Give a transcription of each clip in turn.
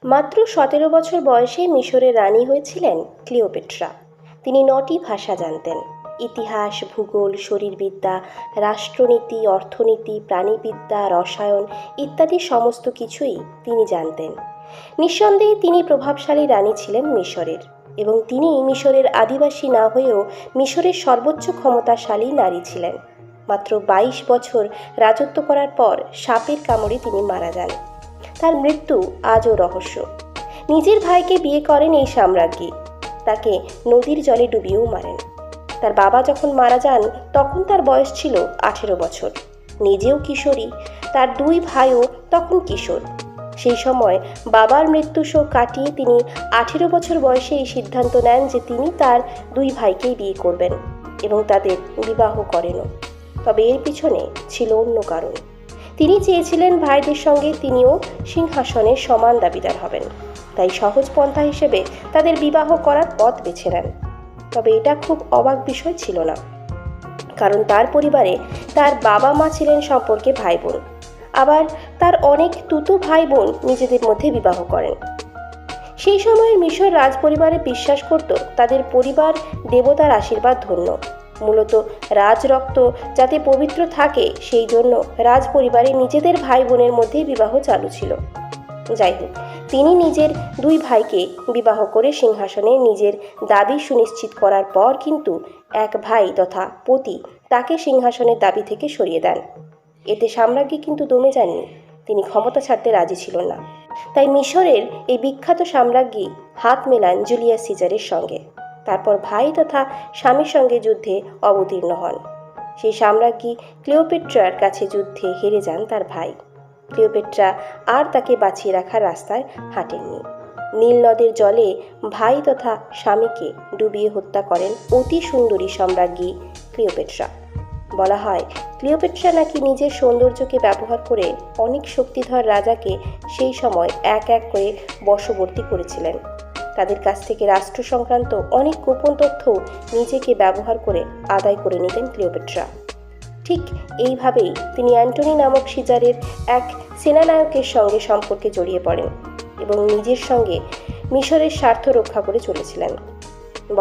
মাত্র 17 বছর বয়সে মিশরের রানী হয়েছিলেন ক্লিওপেট্রা। তিনি 9টি ভাষা জানতেন। ইতিহাস, ভূগোল, শরীরবিদ্যা, রাষ্ট্রনীতি, অর্থনীতি, প্রাণীবিদ্যা, রসায়ন ইত্যাদি সমস্ত কিছুই তিনি জানতেন। নিঃসন্দেহে তিনি প্রভাবশালী রানী ছিলেন মিশরের, এবং তিনি মিশরের আদিবাসী না হয়েও মিশরের সর্বোচ্চ ক্ষমতাশালী নারী ছিলেন। মাত্র 22 বছর রাজত্ব করার পর সাপের কামড়ে তিনি মারা যান। তার মৃত্যু আজও রহস্য। নিজের ভাইকে বিয়ে করেন এই সাম্রাজ্ঞী, তাকে নদীর জলে ডুবিয়েও মারেন। তার বাবা যখন মারা যান তখন তার বয়স ছিল 18 বছর। নিজেও কিশোরী, তার 2 ভাইও তখন কিশোর। সেই সময় বাবার মৃত্যু শোক কাটিয়ে তিনি 18 বছর বয়সে এই সিদ্ধান্ত নেন যে তিনি তার 2 ভাইকেই বিয়ে করবেন, এবং তাদের বিবাহ করেনও। তবে এর পিছনে ছিল অন্য কারণ। তিনি চেয়েছিলেন ভাইদের সঙ্গে তিনিও সিংহাসনের সমান দাবিদার হবেন। তাই সহজ পন্থা হিসেবে তাদের বিবাহ করার পথ বেছে নেন। তবে এটা খুব অবাক বিষয় ছিল না, কারণ তার পরিবারে তার বাবা মা ছিলেন সম্পর্কে ভাই বোন, আবার তার অনেক তুতো ভাই বোন নিজেদের মধ্যে বিবাহ করেন। সেই সময়ের মিশর রাজপরিবারে বিশ্বাস করত তাদের পরিবার দেবতার আশীর্বাদ ধন্য। মূলত রাজরক্ত যাতে পবিত্র থাকে সেই জন্য রাজপরিবারে নিজেদের ভাই বোনের মধ্যেই বিবাহ চালু ছিল। যাই হোক, তিনি নিজের 2 ভাইকে বিবাহ করে সিংহাসনে নিজের দাবি সুনিশ্চিত করার পর কিন্তু এক ভাই তথা পতি তাকে সিংহাসনের দাবি থেকে সরিয়ে দেন। এতে সাম্রাজ্ঞী কিন্তু দমে যাননি, তিনি ক্ষমতা ছাড়তে রাজি ছিলেন না। তাই মিশরের এই বিখ্যাত সাম্রাজ্ঞী হাত মেলান জুলিয়াস সিজারের সঙ্গে। তারপর ভাই তথা স্বামীর সঙ্গে যুদ্ধে অবতীর্ণ হন। সেই সাম্রাজ্ঞী ক্লিওপেট্রার কাছে যুদ্ধে হেরে যান তার ভাই। ক্লিওপেট্রা আর তাকে বাঁচিয়ে রাখার রাস্তায় হাঁটেননি। নীল নদের জলে ভাই তথা স্বামীকে ডুবিয়ে হত্যা করেন অতি সুন্দরী সম্রাজ্ঞী ক্লিওপেট্রা। বলা হয় ক্লিওপেট্রা নাকি নিজের সৌন্দর্যকে ব্যবহার করে অনেক শক্তিধর রাজাকে সেই সময় এক এক করে বশবর্তী করেছিলেন। তাদের কাছ থেকে রাষ্ট্র সংক্রান্ত অনেক গোপন তথ্যও নিজেকে ব্যবহার করে আদায় করে নিতেন ক্লিওপেট্রা। ঠিক এইভাবেই তিনি অ্যান্টনি নামক সিজারের এক সেনানায়কের সঙ্গে সম্পর্কে জড়িয়ে পড়েন এবং নিজের সঙ্গে মিশরের স্বার্থ রক্ষা করে চলেছিলেন।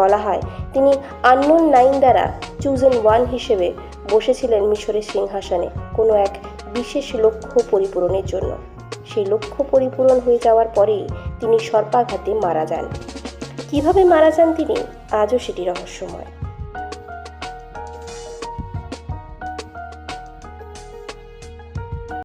বলা হয় তিনি আননোন 9 দ্বারা চুজেন 1 হিসেবে বসেছিলেন মিশরের সিংহাসনে কোনো এক বিশেষ লক্ষ্য পরিপূরণের জন্য। সেই লক্ষ্য পরিপূরণ হয়ে যাওয়ার পরেই তিনি সর্পাঘাতে মারা যান। কিভাবে মারা যান তিনি, আজও সেটি রহস্যময়।